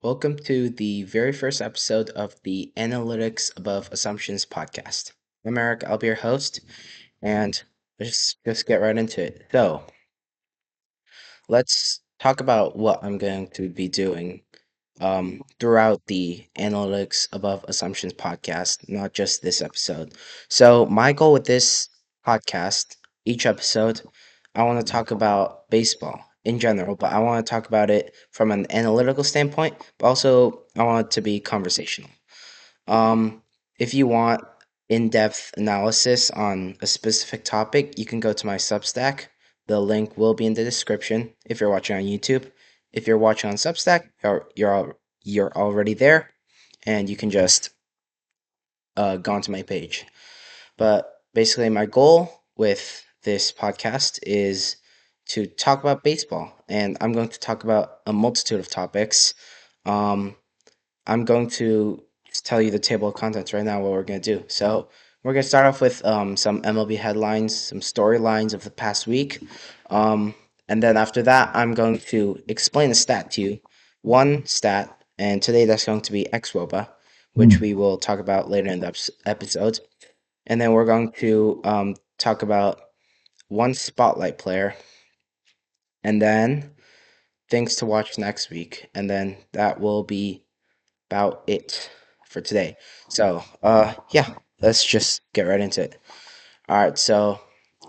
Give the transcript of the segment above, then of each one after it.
Welcome to the very first episode of the Analytics Above Assumptions podcast. I'm Eric, I'll be your host, and let's just get right into it. So, let's talk about what I'm going to be doing throughout the Analytics Above Assumptions podcast, not just this episode. So, my goal with this podcast, each episode, I want to talk about baseball in general, but I want to talk about it from an analytical standpoint, but also I want it to be conversational. Um, if you want in-depth analysis on a specific topic, you can go to my Substack. The link will be in the description if you're watching on YouTube. If you're watching on Substack, you're already there, and you can just go onto my page. But basically, my goal with this podcast is to talk about baseball, and I'm going to talk about a multitude of topics. Um, I'm going to just tell you the table of contents right now, what we're going to do. So, we're going to start off with some MLB headlines, some storylines of the past week. Um, and then after that, I'm going to explain a stat to you. One stat, and today that's going to be XWOBA, which we will talk about later in the episode. And then we're going to talk about one spotlight player, and then things to watch next week. And then that will be about it for today. So, yeah, let's just get right into it. All right, so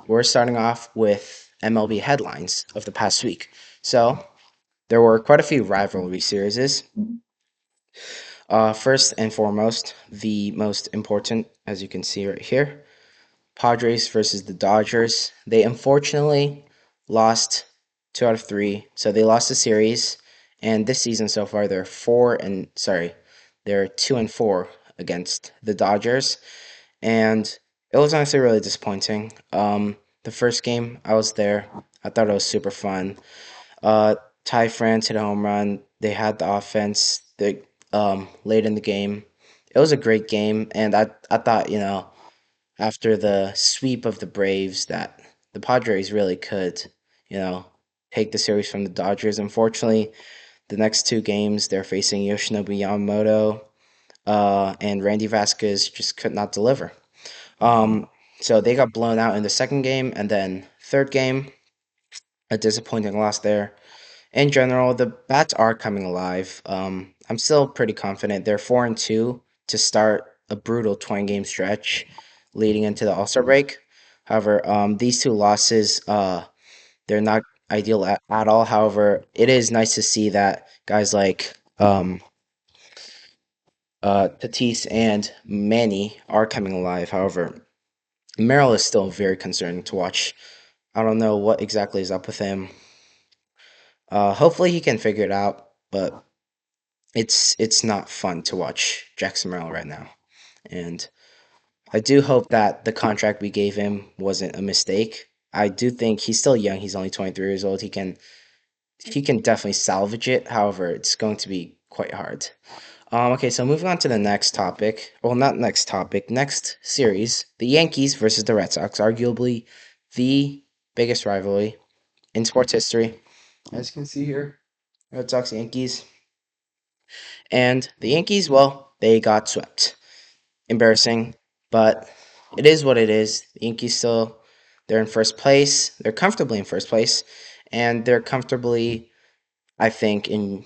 we're starting off with MLB headlines of the past week. So, there were quite a few rivalry series. First and foremost, the most important, as you can see right here, Padres versus the Dodgers. They unfortunately lost 2 out of 3, so they lost the series. And this season so far, they're 2-4 against the Dodgers, and it was honestly really disappointing. The first game I was there, I thought it was super fun. Uh, Ty France hit a home run. They had the offense. Late in the game, it was a great game, and I thought after the sweep of the Braves that the Padres really could, you know, take the series from the Dodgers. Unfortunately, the next 2 games they're facing Yoshinobu Yamamoto and Randy Vasquez just could not deliver. Um, so they got blown out in the second game, and then third game, a disappointing loss there. In general, the bats are coming alive. I'm still pretty confident. They're 4-2 to start a brutal 20-game stretch leading into the All Star break. However, these 2 losses, they're not ideal at all. However, it is nice to see that guys like Tatis and Manny are coming alive. However, Merrill is still very concerning to watch. I don't know what exactly is up with him. Hopefully he can figure it out, but it's not fun to watch Jackson Merrill right now. And I do hope that the contract we gave him wasn't a mistake. I do think he's still young. He's only 23 years old. He can definitely salvage it. However, it's going to be quite hard. Okay, so moving on to the next topic. Well, not next topic, next series. The Yankees versus the Red Sox, arguably the biggest rivalry in sports history. As you can see here, Red Sox Yankees. And the Yankees, well, they got swept. Embarrassing, but it is what it is. The Yankees they're in first place. They're comfortably in first place, and they're comfortably, I think, in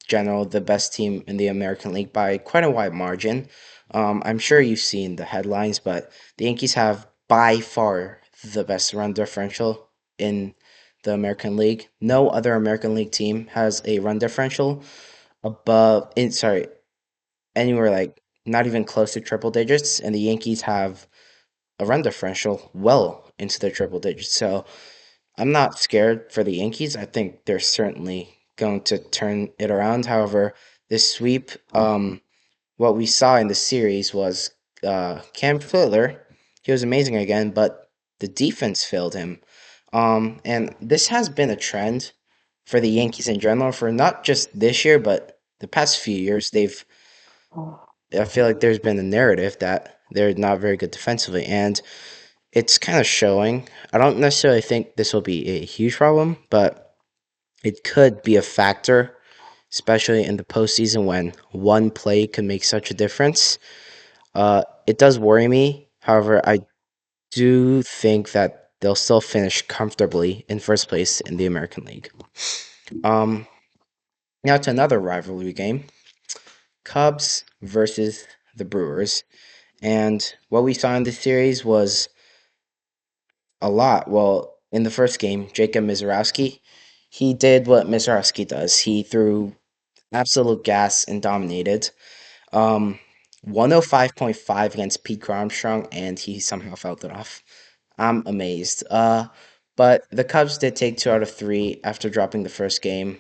general, the best team in the American League by quite a wide margin. I'm sure you've seen the headlines, but the Yankees have by far the best run differential in the American League. No other American League team has a run differential anywhere like not even close to triple digits, and the Yankees have a run differential well into the triple digits. So I'm not scared for the Yankees. I think they're certainly going to turn it around. However, this sweep, what we saw in the series was Cam Fiddler. He was amazing again, but the defense failed him. And this has been a trend for the Yankees in general for not just this year, but the past few years. I feel like there's been a narrative that they're not very good defensively, and it's kind of showing. I don't necessarily think this will be a huge problem, but it could be a factor especially in the postseason when one play can make such a difference. It does worry me. However, I do think that they'll still finish comfortably in first place in the American League. Um, Now to another rivalry game, Cubs versus the Brewers. And what we saw in this series was a lot. Well, in the first game, Jacob Mizorowski, he did what Mizorowski does. He threw absolute gas and dominated. Um, 105.5 against Pete Armstrong, and he somehow felt it off. I'm amazed. But the Cubs did take 2 out of 3 after dropping the first game.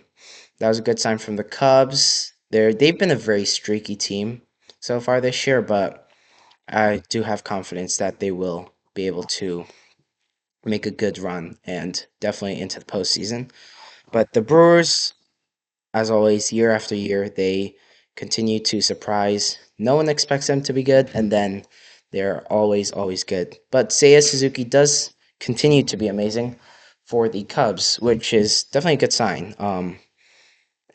That was a good sign from the Cubs. They've been a very streaky team so far this year, but I do have confidence that they will be able to make a good run and definitely into the postseason. But the Brewers, as always, year after year, they continue to surprise. No one expects them to be good, and then they're always, always good. But Seiya Suzuki does continue to be amazing for the Cubs, which is definitely a good sign.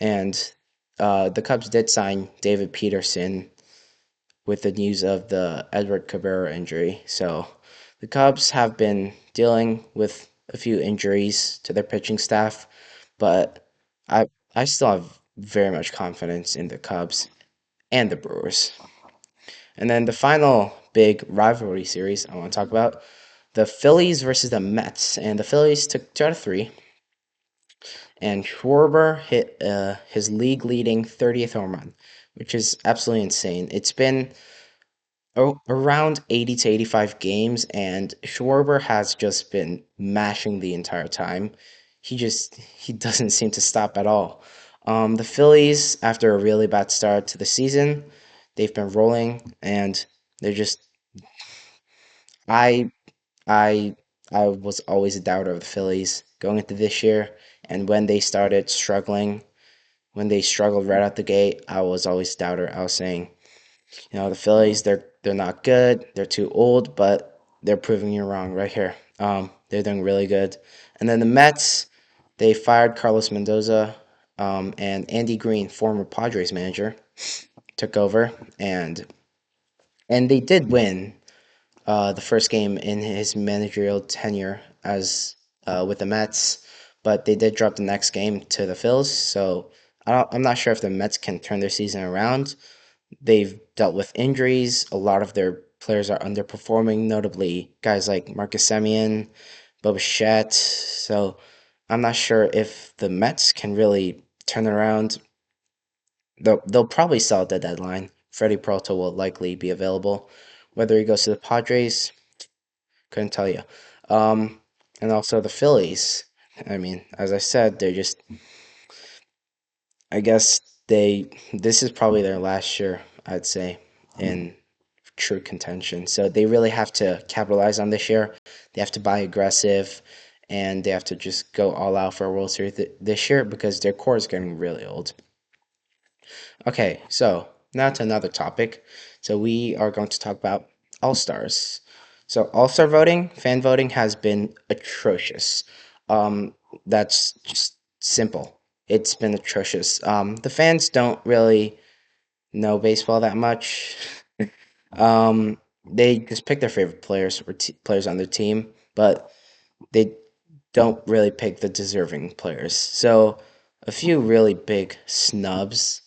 And the Cubs did sign David Peterson with the news of the Edward Cabrera injury. So the Cubs have been dealing with a few injuries to their pitching staff, but I I still have very much confidence in the Cubs and the Brewers. And then the final big rivalry series I want to talk about, the Phillies versus the Mets. And the Phillies took 2 out of 3, and Schwarber hit his league leading 30th home run, which is absolutely insane. It's been around 80 to 85 games, and Schwarber has just been mashing the entire time. He doesn't seem to stop at all. The Phillies, after a really bad start to the season, they've been rolling, and they're just I I I was always a doubter of the Phillies going into this year, and when they started struggling, when they struggled right out the gate, I was always a doubter. I was saying, the Phillies, they're not good. They're too old, but they're proving you wrong right here. They're doing really good. And then the Mets, they fired Carlos Mendoza, and Andy Green, former Padres manager, took over, and they did win the first game in his managerial tenure as with the Mets, but they did drop the next game to the Phils. So I'm not sure if the Mets can turn their season around. They've dealt with injuries. A lot of their players are underperforming, notably guys like Marcus Semien, Bo Bichette. So I'm not sure if the Mets can really turn it around. They'll probably sell at the deadline. Freddie Peralta will likely be available. Whether he goes to the Padres, couldn't tell you. Um, and also the Phillies. I mean, as I said, they're just. I guess This is probably their last year, I'd say, in true contention. So they really have to capitalize on this year. They have to buy aggressive, and they have to just go all out for a World Series this year because their core is getting really old. Okay, so now to another topic. So we are going to talk about All Stars. So All Star voting, fan voting has been atrocious. Um, that's just simple. It's been atrocious. The fans don't really know baseball that much. They just pick their favorite players or players on their team, but they don't really pick the deserving players. So a few really big snubs.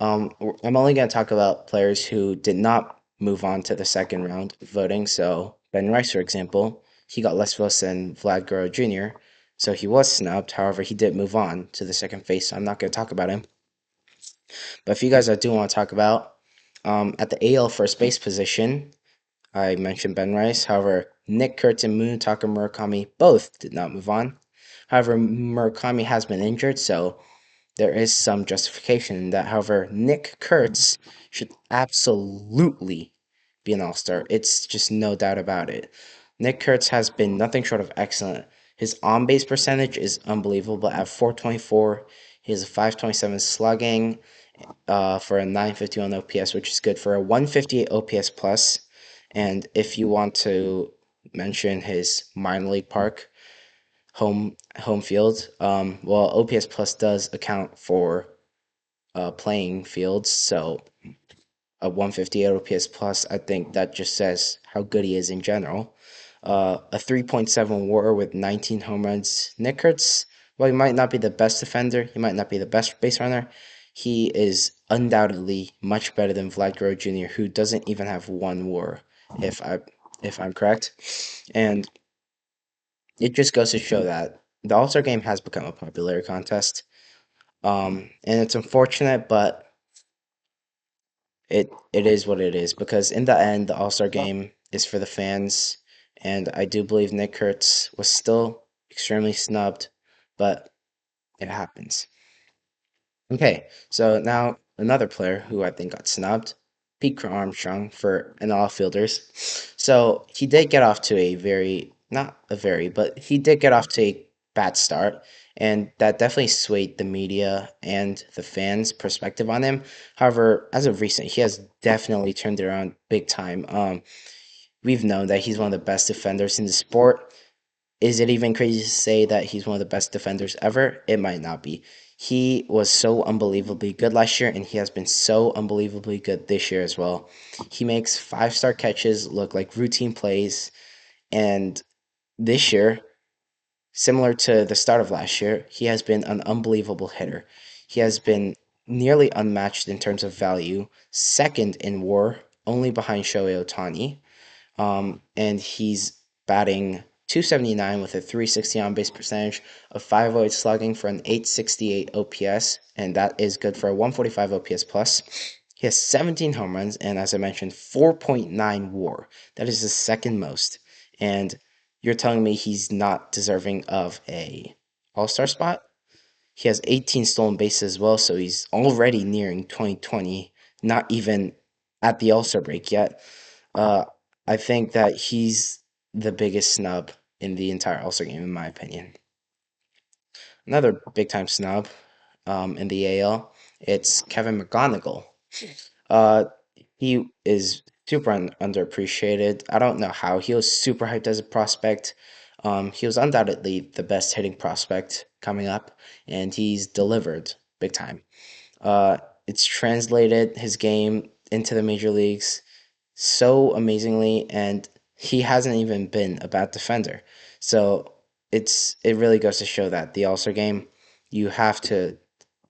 I'm only going to talk about players who did not move on to the second round of voting. So Ben Rice, for example, he got less votes than Vlad Guerrero Jr., so he was snubbed. However, he did move on to the second phase, so I'm not going to talk about him. But if you guys I do want to talk about, at the AL first base position, I mentioned Ben Rice. However, Nick Kurtz and Munetaka Murakami both did not move on. However, Murakami has been injured, so there is some justification in that. However, Nick Kurtz should absolutely be an all star. It's just no doubt about it. Nick Kurtz has been nothing short of excellent. His on base percentage is unbelievable at 424. He has a 527 slugging for a 951 OPS, which is good for a 158 OPS plus. And if you want to mention his minor league park, home field, well, OPS plus does account for playing fields. So a 158 OPS plus, I think that just says how good he is in general. A 3.7 WAR with 19 home runs. Nick Kurtz, well, he might not be the best defender, he might not be the best base runner. He is undoubtedly much better than Vlad Guerrero Jr., who doesn't even have one WAR, if I if I'm correct. And it just goes to show that the All Star game has become a popularity contest. And it's unfortunate, but it is what it is because in the end, the All Star game is for the fans, and I do believe Nick Kurtz was still extremely snubbed, but it happens. Okay, so now another player who I think got snubbed, Pete Armstrong for an outfielders. So he did get off to a very, not a very, but he did get off to a bad start, and that definitely swayed the media and the fans' perspective on him. However, as of recent, he has definitely turned it around big time. We've known that he's one of the best defenders in the sport. Is it even crazy to say that he's one of the best defenders ever? It might not be. He was so unbelievably good last year, and he has been so unbelievably good this year as well. He makes five-star catches look like routine plays, and this year, similar to the start of last year, he has been an unbelievable hitter. He has been nearly unmatched in terms of value, second in WAR, only behind Shohei Ohtani. And he's batting 279 with a 360 on base percentage, a 508 slugging for an 868 OPS, and that is good for a 145 OPS plus. He has 17 home runs, and as I mentioned, 4.9 WAR. That is the second most. And you're telling me he's not deserving of a All-Star spot? He has 18 stolen bases as well, so he's already nearing 2020, not even at the All-Star break yet. Uh, I think that he's the biggest snub in the entire All Star game, in my opinion. Another big time snub in the AL, it's Kevin McGonigal. Uh, he is super underappreciated. I don't know how. He was super hyped as a prospect. He was undoubtedly the best hitting prospect coming up, and he's delivered big time. Uh, it's translated his game into the major leagues so amazingly, and he hasn't even been a bad defender. So it really goes to show that the All Star game, you have to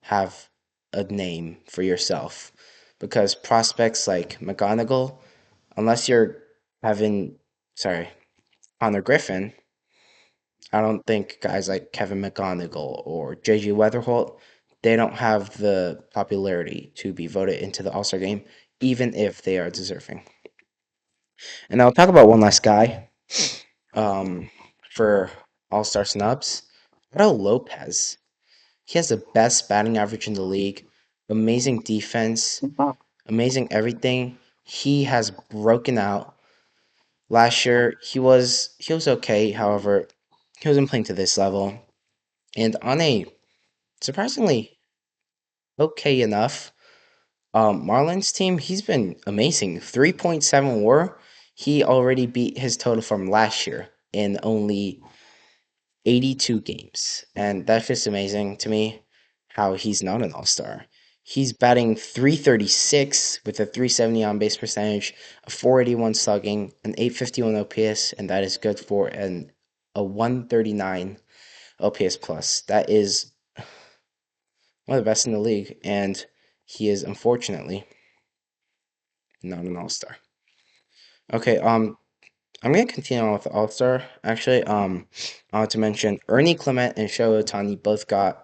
have a name for yourself because prospects like McGonigal, unless you're having, sorry, Connor Griffin, I don't think guys like Kevin McGonigal or JG Weatherholt, they don't have the popularity to be voted into the All Star game, even if they are deserving. And I'll talk about one last guy um, for All Star snubs. Otto Lopez. He has the best batting average in the league, amazing defense, amazing everything. He has broken out. Last year he was okay, however, he wasn't playing to this level. And on a surprisingly okay enough Marlins team, he's been amazing. 3.7 WAR. He already beat his total from last year in only 82 games. And that's just amazing to me how he's not an all-star. He's batting 336 with a 370 on base percentage, a 481 slugging, an 851 OPS, and that is good for a 139 OPS plus. That is one of the best in the league, and he is unfortunately not an all-star. Okay, I'm gonna continue on with All Star. Actually, I want to mention Ernie Clement and Shohei Ohtani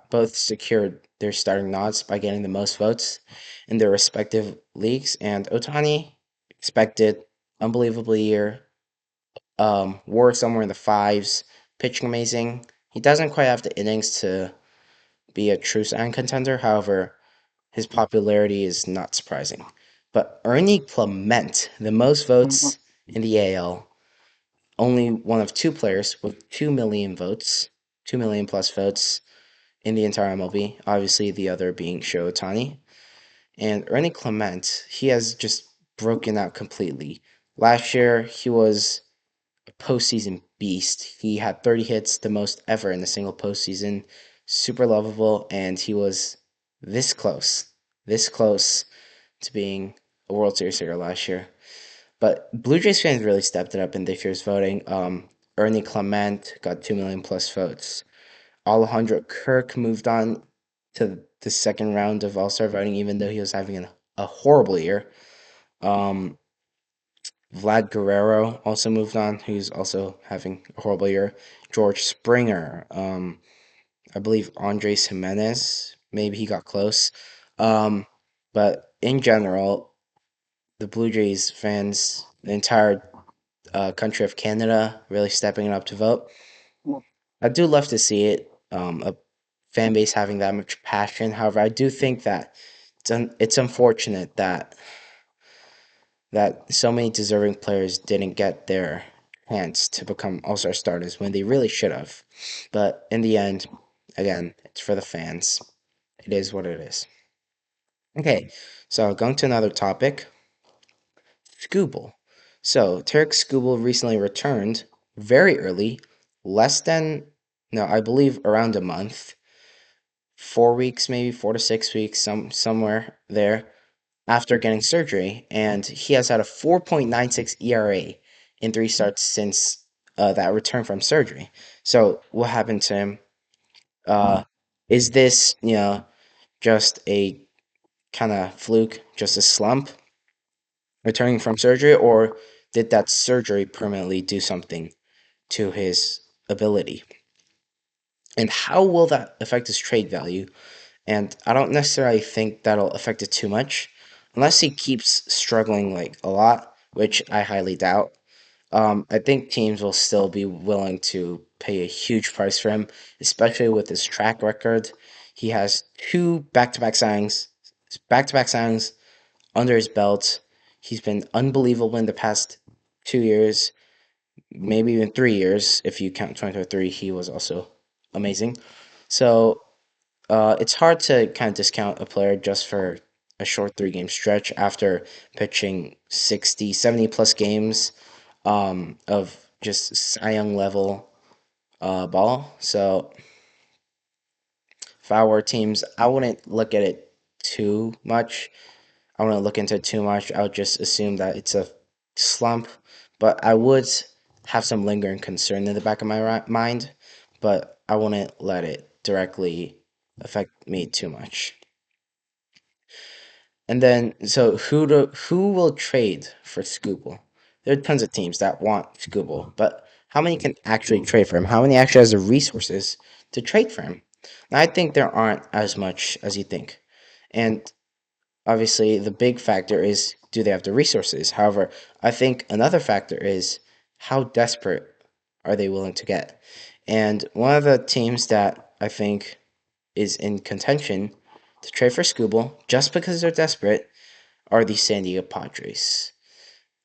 both secured their starting nods by getting the most votes in their respective leagues. And Ohtani expected unbelievable year. WAR somewhere in the fives, pitching amazing. He doesn't quite have the innings to be a true sign contender. However, his popularity is not surprising. But Ernie Clement, the most votes in the AL, only one of two players with 2 million votes, 2 million plus votes in the entire MLB. Obviously, the other being Shohei Ohtani. And Ernie Clement, he has just broken out completely. Last year, he was a postseason beast. He had 30 hits, the most ever in a single postseason. Super lovable, and he was this close this close to being a World Series figure last year. But Blue Jays fans really stepped it up in this year's voting. Ernie Clement got 2 million plus votes. Alejandro Kirk moved on to the second round of All Star voting, even though he was having a horrible year. Um, Vlad Guerrero also moved on, who's also having a horrible year. George Springer, I believe Andres Jimenez, maybe he got close. Um, but in general, the Blue Jays fans, the entire country of Canada, really stepping up to vote. I do love to see it. A fan base having that much passion. However, I do think that it's unfortunate that so many deserving players didn't get their chance to become all-star starters when they really should have. But in the end, again, it's for the fans. It is what it is. Okay, so going to another topic, Scooble. So Tarek Scooble recently returned very early, less than no, I believe around a month, 4 weeks maybe, 4 to 6 weeks, somewhere there after getting surgery, and he has had a 4.96 ERA in three starts since that return from surgery. So what happened to him? Uh, is this just a kind of fluke, just a slump returning from surgery, or did that surgery permanently do something to his ability? And how will that affect his trade value? And I don't necessarily think that'll affect it too much, unless he keeps struggling like a lot, which I highly doubt. I think teams will still be willing to pay a huge price for him, especially with his track record. He has two back-to-back signings under his belt. He's been unbelievable in the past 2 years, maybe even 3 years. If you count 2023, he was also amazing. So it's hard to kind of discount a player just for a short 3 game stretch after pitching 60, 70 plus games of just Cy Young level ball. So if I were teams, I wouldn't look at it too much. I wouldn't look into it too much. I would just assume that it's a slump, but I would have some lingering concern in the back of my mind, but I wouldn't let it directly affect me too much. And then, so who will trade for Scooble? There are tons of teams that want Scooble, but how many can actually trade for him? How many actually has the resources to trade for him? And I think there aren't as much as you think. And obviously, the big factor is, do they have the resources? However, I think another factor is, how desperate are they willing to get? And one of the teams that I think is in contention to trade for Scooble, just because they're desperate, are the San Diego Padres.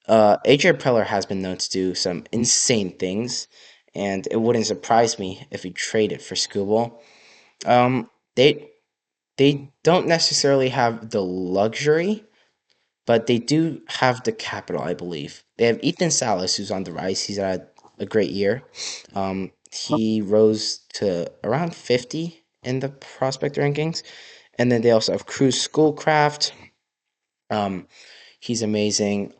AJ Preller has been known to do some insane things, and it wouldn't surprise me if he traded for Scooble. Um, they they don't necessarily have the luxury, but they do have the capital, I believe. They have Ethan Salas, who's on the rise. He's had a great year. He rose to around 50 in the prospect rankings. And then they also have Cruz Schoolcraft. Um, he's amazing.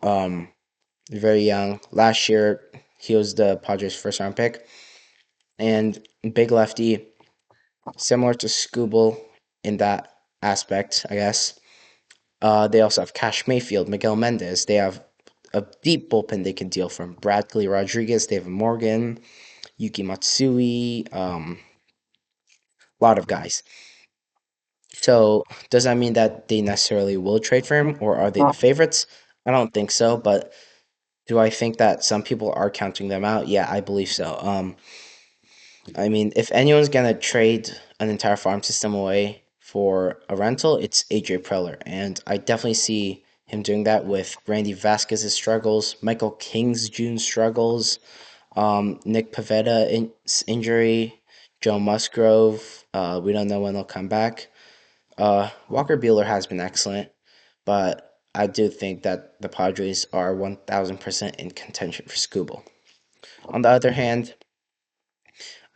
Very young. Last year, he was the Padres' first round pick. And big lefty, similar to Scooble in that aspect, I guess. They also have Cash Mayfield, Miguel Mendez. They have a deep bullpen they can deal from. Bradley Rodriguez, they have Morgan, Yuki Matsui, a lot of guys. So does that mean that they necessarily will trade for him, or are they the favorites? I don't think so, but do I think that some people are counting them out? Yeah, I believe so. I mean, if anyone's gonna trade an entire farm system away for a rental, it's AJ Preller, and I definitely see him doing that with Randy Vasquez's struggles, Michael King's June struggles, Nick injury, Joe Musgrove. We don't know when they'll come back. Walker Buehler has been excellent, but I do think that the Padres are 1,000% in contention for Scooble. On the other hand,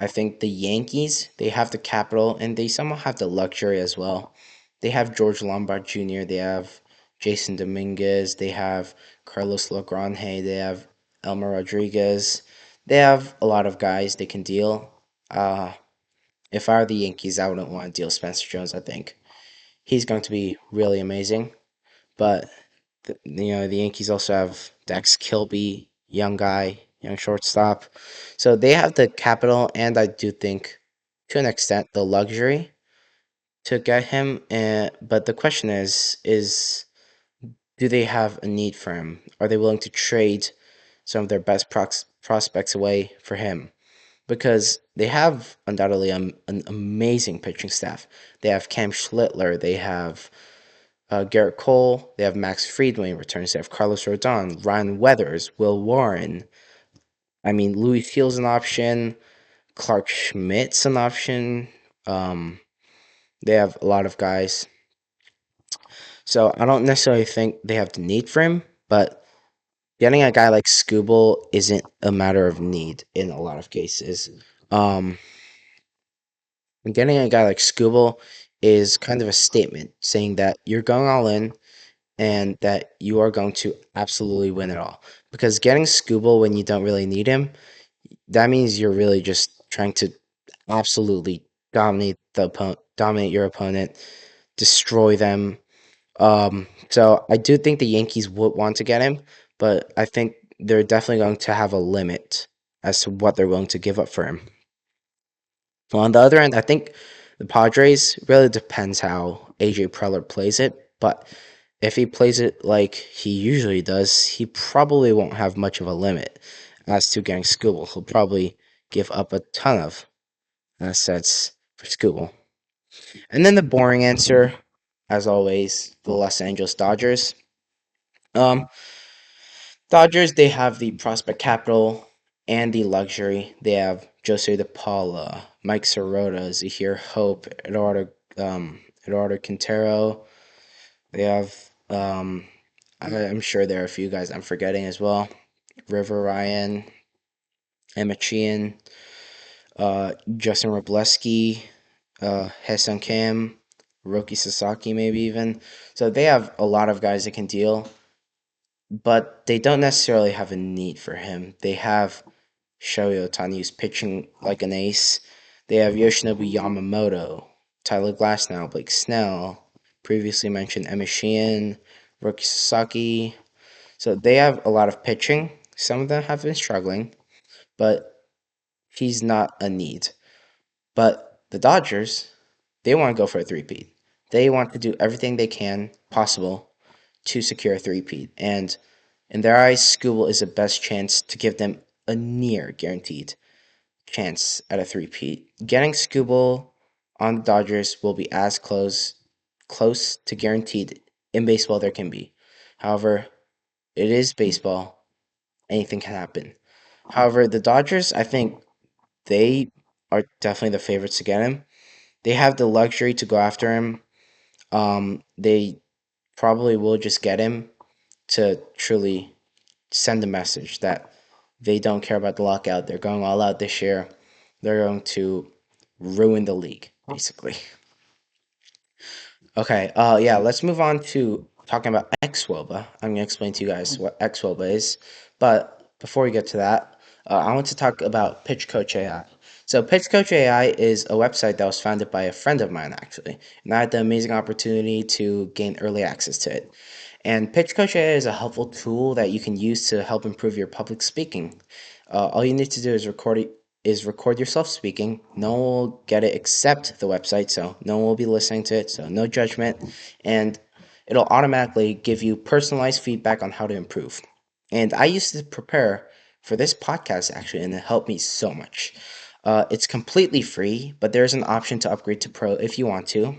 I think the Yankees, they have the capital and they somehow have the luxury as well. They have George Lombard Jr., they have Jason Dominguez, they have Carlos Lagrange, they have Elmer Rodriguez. They have a lot of guys they can deal. If I were the Yankees, I wouldn't want to deal Spencer Jones. I think he's going to be really amazing. But the Yankees also have Dax Kilby, young guy, young shortstop. So they have the capital, and I do think, to an extent, the luxury to get him. But the question is do they have a need for him? Are they willing to trade some of their best prospects away for him? Because they have undoubtedly an amazing pitching staff. They have Cam Schlittler, they have Garrett Cole, they have Max Fried when he returns, they have Carlos Rodon, Ryan Weathers, Will Warren. I mean, Louis Field's an option, Clark Schmidt's an option. Um, they have a lot of guys. So I don't necessarily think they have the need for him, but getting a guy like Scooble isn't a matter of need in a lot of cases. Um, Getting a guy like Scooble is kind of a statement saying that you're going all in and that you are going to absolutely win it all. Because getting Scooble when you don't really need him, that means you're really just trying to absolutely dominate your opponent, destroy them. So I do think the Yankees would want to get him, but I think they're definitely going to have a limit as to what they're willing to give up for him. Well, on the other end, I think the Padres really depends how AJ Preller plays it, but if he plays it like he usually does, he probably won't have much of a limit as to getting Scooble. He'll probably give up a ton of assets for Scooble. And then the boring answer, as always, the Los Angeles Dodgers. Um, Dodgers, they have the prospect capital and the luxury. They have Jose De Paula, Mike Sirota, Zahir Hope, Eduardo Quintero. They have, I'm sure there are a few guys I'm forgetting as well. River Ryan, Emma Sheehan, Justin Robleski, Haesung Kim, Roki Sasaki, maybe even. So they have a lot of guys that can deal, but they don't necessarily have a need for him. They have Shohei Ohtani, who's pitching like an ace. They have Yoshinobu Yamamoto, Tyler Glasnow, Blake Snell, previously mentioned Emma Sheehan, Roki Sasaki. So they have a lot of pitching. Some of them have been struggling, but he's not a need. But the Dodgers, they want to go for a three-peat. They want to do everything they can possible to secure a three-peat. And in their eyes, Scooble is the best chance to give them a near guaranteed chance at a three-peat. Getting Scooble on the Dodgers will be as close to guaranteed in baseball there can be. However, it is baseball. Anything can happen. However, the Dodgers, I think they are definitely the favorites to get him. They have the luxury to go after him. They probably will just get him to truly send a message that they don't care about the lockout. They're going all out this year. They're going to ruin the league, basically. Okay, yeah, let's move on to talking about XWOBA. I'm going to explain to you guys what XWOBA is. But before we get to that, I want to talk about PitchCoachAI. So, PitchCoachAI is a website that was founded by a friend of mine, actually. And I had the amazing opportunity to gain early access to it. And PitchCoachAI is a helpful tool that you can use to help improve your public speaking. All you need to do is record yourself speaking. No one will get it except the website, so no one will be listening to it, so no judgment. And it'll automatically give you personalized feedback on how to improve. And I used to prepare for this podcast actually, and it helped me so much. It's completely free, but there's an option to upgrade to Pro if you want to.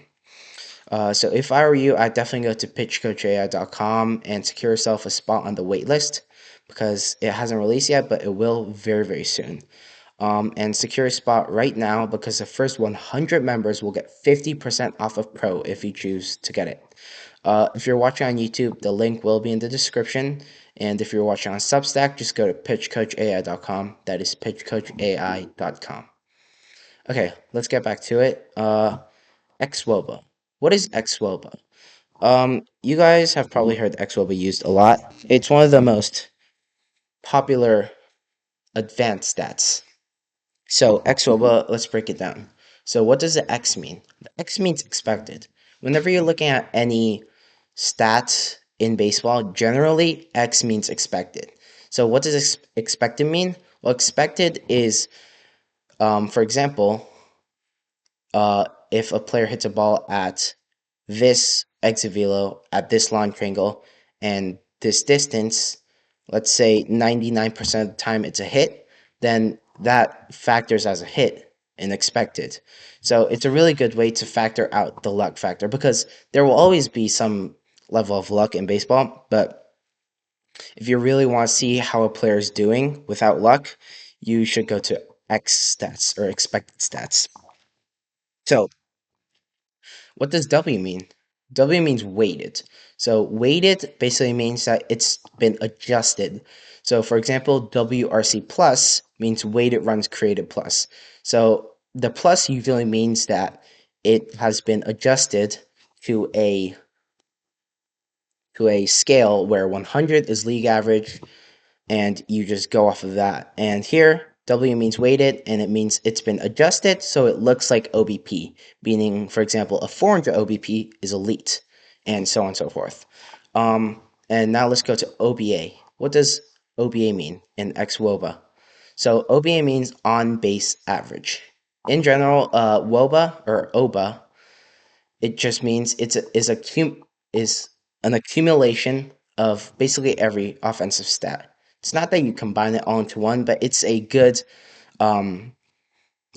So if I were you, I'd definitely go to pitchcoachai.com and secure yourself a spot on the wait list because it hasn't released yet, but it will very, very soon. And secure a spot right now because the first 100 members will get 50% off of Pro if you choose to get it. If you're watching on YouTube, the link will be in the description. And if you're watching on Substack, just go to pitchcoachai.com. That is pitchcoachai.com. Okay, let's get back to it. XWOBA. What is XWOBA? You guys have probably heard XWOBA used a lot. It's one of the most popular advanced stats. So XWOBA, let's break it down. So what does the X mean? The X means expected. Whenever you're looking at any stats in baseball, generally X means expected. So what does expected mean? Well, expected is, for example, if a player hits a ball at this exit velo at this launch angle and this distance, let's say 99% of the time it's a hit, then that factors as a hit and expected. So it's a really good way to factor out the luck factor because there will always be some level of luck in baseball, but if you really want to see how a player is doing without luck, you should go to X stats or expected stats. So what does W mean? W means weighted. So weighted basically means that it's been adjusted. So for example, WRC plus means weighted runs created plus. So the plus usually means that it has been adjusted to a scale where 100 is league average, and you just go off of that. And here, W means weighted, and it means it's been adjusted so it looks like OBP, meaning, for example, a 400 OBP is elite, and so on and so forth. And now let's go to OBA. What does OBA mean in XWOBA? So OBA means on base average. In general, WOBA or OBA, it just means is an accumulation of basically every offensive stat. It's not that you combine it all into one, but um,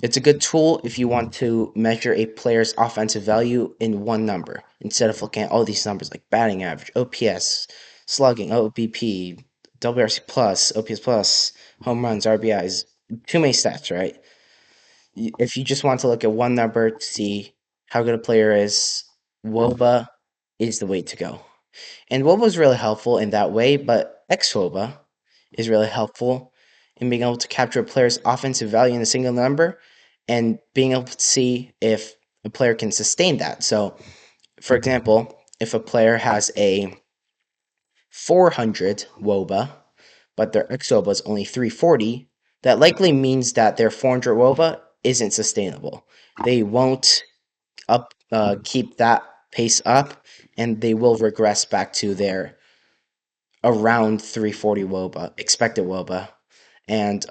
it's a good tool if you want to measure a player's offensive value in one number instead of looking at all these numbers like batting average, OPS, slugging, OBP, WRC plus, OPS plus, home runs, RBIs. Too many stats, right? If you just want to look at one number to see how good a player is, WOBA is the way to go. And WOBA is really helpful in that way, but XWOBA is really helpful in being able to capture a player's offensive value in a single number and being able to see if a player can sustain that. So, for example, if a player has a 400 WOBA, but their XWOBA is only 340, that likely means that their 400 WOBA isn't sustainable. They won't keep that pace up, and they will regress back to their around 340 WOBA, expected WOBA, and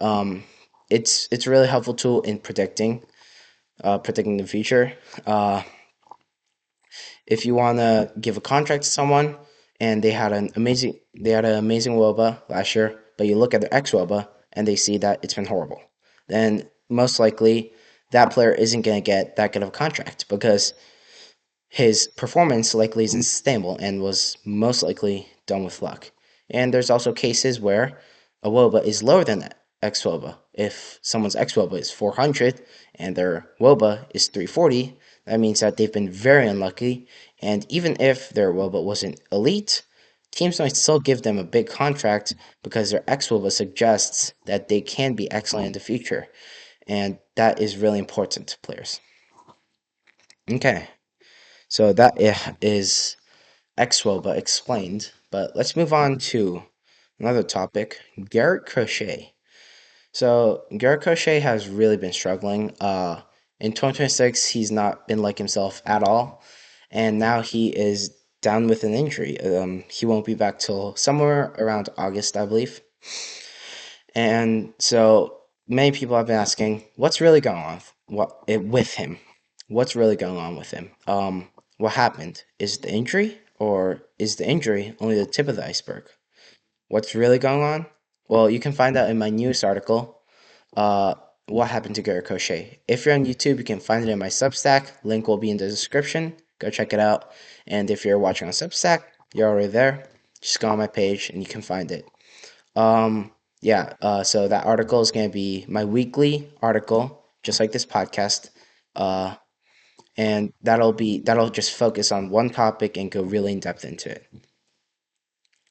it's a really helpful tool in predicting the future. If you want to give a contract to someone and they had an amazing WOBA last year, but you look at their ex WOBA and they see that it's been horrible, then most likely that player isn't going to get that good of a contract because his performance likely isn't sustainable and was most likely done with luck. And there's also cases where a WOBA is lower than that X WOBA. If someone's X WOBA is 400 and their WOBA is 340, that means that they've been very unlucky. And even if their WOBA wasn't elite, teams might still give them a big contract because their X WOBA suggests that they can be excellent in the future. And that is really important to players. Okay, so that is XWOBA explained, but let's move on to another topic, Garrett Crochet. So Garrett Crochet has really been struggling. In 2026, he's not been like himself at all, and now he is down with an injury. He won't be back till somewhere around August, I believe. And so many people have been asking, what's really going on with him? What's really going on with him? What happened? Is it the injury, or is the injury only the tip of the iceberg? What's really going on? Well, you can find out in my news article. Uh, what happened to Garrett Crochet? If you're on YouTube, you can find it in my Substack. Link will be in the description. Go check it out. And if you're watching on Substack, you're already there. Just go on my page and you can find it. Yeah, so that article is going to be my weekly article, just like this podcast. Uh, and that'll just focus on one topic and go really in depth into it.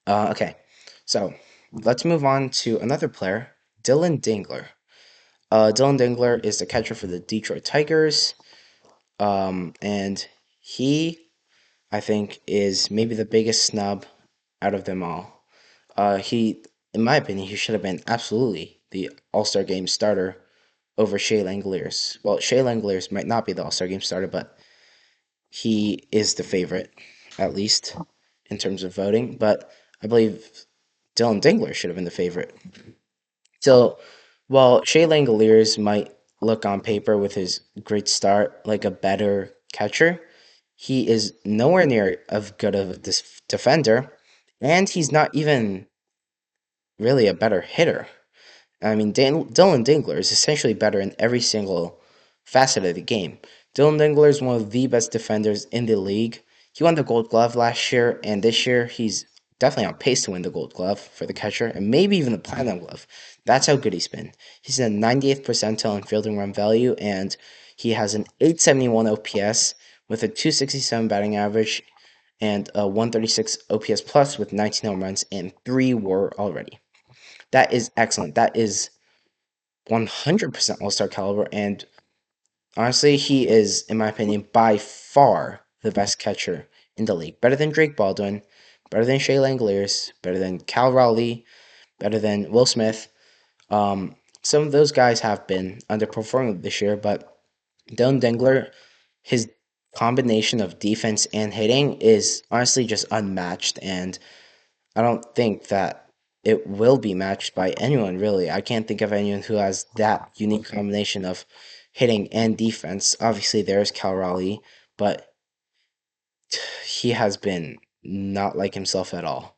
Okay, so let's move on to another player, Dylan Dingler. Dylan Dingler is the catcher for the Detroit Tigers, and He, I think, is maybe the biggest snub out of them all. In my opinion, he should have been absolutely the All Star Game starter over Shea Langoliers. Well, Shea Langoliers might not be the All Star Game starter, but he is the favorite, at least in terms of voting. But I believe Dylan Dingler should have been the favorite. So, while Shea Langoliers might look on paper with his great start like a better catcher, he is nowhere near as good of a defender, and he's not even really a better hitter. I mean, Dylan Dingler is essentially better in every single facet of the game. Dylan Dingler is one of the best defenders in the league. He won the Gold Glove last year, and this year he's definitely on pace to win the Gold Glove for the catcher, and maybe even the Platinum Glove. That's how good he's been. He's in the 98th percentile in fielding run value, and he has an 871 OPS with a 267 batting average and a 136 OPS plus with 19 home runs and 3 WAR already. That is excellent. That is 100% All Star caliber, and honestly, he is, in my opinion, by far the best catcher in the league. Better than Drake Baldwin, better than Shea Langoliers, better than Cal Raleigh, better than Will Smith. Some of those guys have been underperforming this year, but Dylan Dingler, his combination of defense and hitting is honestly just unmatched, and I don't think that it will be matched by anyone, really. I can't think of anyone who has that unique combination of hitting and defense. Obviously, there's Cal Raleigh, but he has been not like himself at all.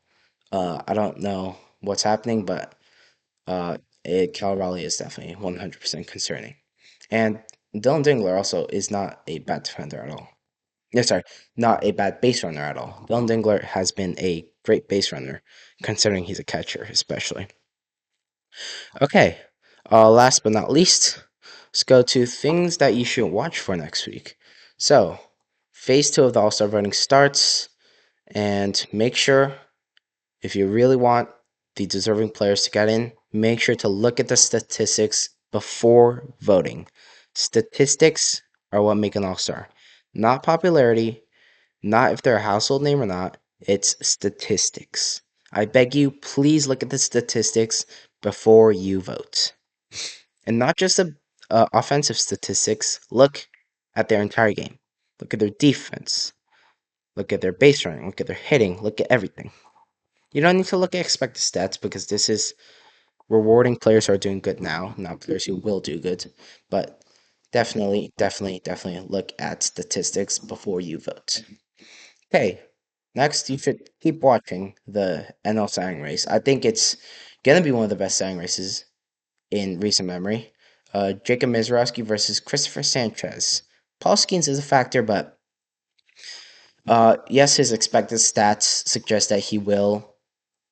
I don't know what's happening, but Cal Raleigh is definitely 100% concerning. And Dylan Dingler also is not a bad defender at all. No, sorry, not a bad base runner at all. Dylan Dingler has been a great base runner, considering he's a catcher, especially. Okay, last but not least, let's go to things that you should watch for next week. So, phase two of the All Star voting starts, and make sure, if you really want the deserving players to get in, make sure to look at the statistics before voting. Statistics are what make an All Star, not popularity, not if they're a household name or not. It's statistics. I beg you, please look at the statistics before you vote. And not just the offensive statistics, look at their entire game. Look at their defense. Look at their base running. Look at their hitting. Look at everything. You don't need to look at expected stats because this is rewarding players who are doing good now, not players who will do good. But definitely look at statistics before you vote. Okay, next you should keep watching the NL Sang race. I think it's gonna be one of the best Sang races in recent memory. Jacob Mizrowski versus Christopher Sanchez. Paul Skeens is a factor, but yes, his expected stats suggest that he will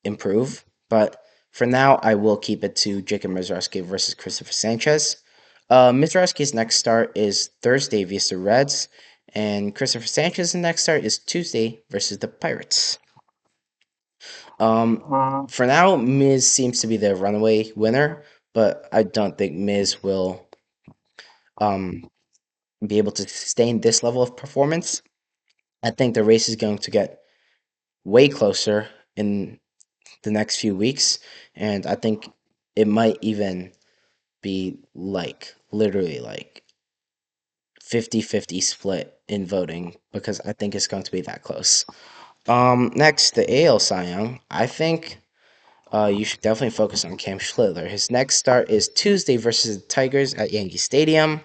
improve. But for now, I will keep it to Jacob Mizrowski versus Christopher Sanchez. Mizrowski's next start is Thursday versus the Reds, and Christopher Sanchez's next start is Tuesday versus the Pirates. For now, Miz seems to be the runaway winner, but I don't think Miz will um, be able to sustain this level of performance. I think the race is going to get way closer in the next few weeks, and I think it might even be like literally like 50-50 split in voting because I think it's going to be that close. Next, the AL Cy Young. I think you should definitely focus on Cam Schlittler. His next start is Tuesday versus the Tigers at Yankee Stadium.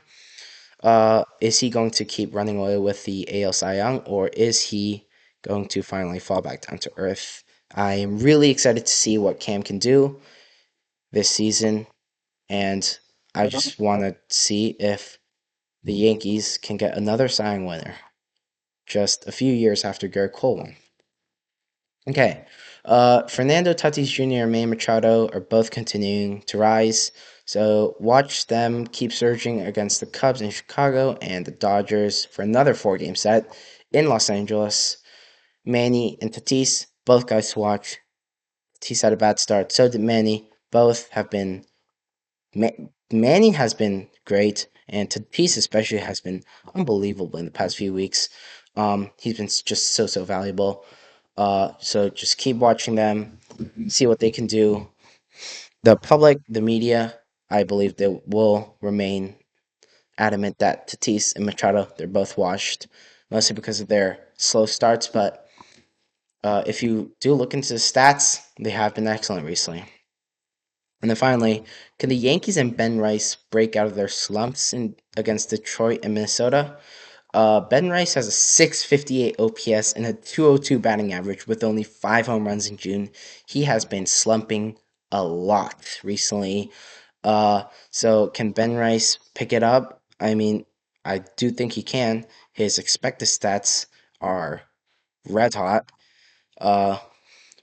Is he going to keep running away with the AL Cy Young, or is he going to finally fall back down to earth? I am really excited to see what Cam can do this season, and I just want to see if the Yankees can get another Cy Young winner just a few years after Garrett Cole won. Okay. Fernando Tatis Jr. and Manny Machado are both continuing to rise. So watch them keep surging against the Cubs in Chicago and the Dodgers for another 4 game set in Los Angeles. Manny and Tatis, both guys to watch. Tatis had a bad start, so did Manny. Both have been. Manny has been great, and Tatis especially has been unbelievable in the past few weeks. He's been just so valuable. So just keep watching them, see what they can do. The public, the media, I believe they will remain adamant that Tatis and Machado, they're both washed, mostly because of their slow starts. But if you do look into the stats, they have been excellent recently. And then finally, can the Yankees and Ben Rice break out of their slumps against Detroit and Minnesota? Ben Rice has a 658 OPS and a 202 batting average with only 5 home runs in June. He has been slumping a lot recently. So can Ben Rice pick it up? I mean, I do think he can. His expected stats are red hot. Uh,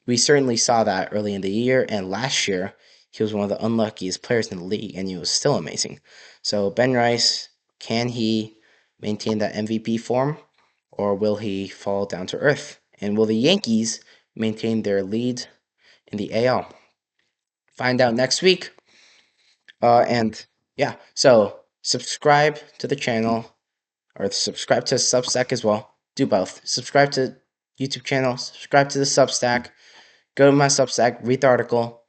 we certainly saw that early in the year, and last year he was one of the unluckiest players in the league, and he was still amazing. So Ben Rice, can he maintain that MVP form, or will he fall down to earth? And will the Yankees maintain their lead in the AL? Find out next week. And yeah, so subscribe to the channel or subscribe to Substack as well. Do both. Subscribe to YouTube channel, subscribe to the Substack. Go to my Substack, read the article.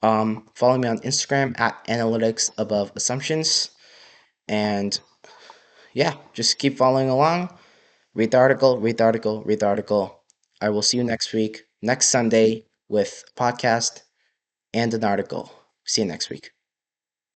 Follow me on Instagram at analytics above assumptions. And yeah, just keep following along. Read the article, read the article, read the article. I will see you next week, next Sunday, with a podcast and an article. See you next week.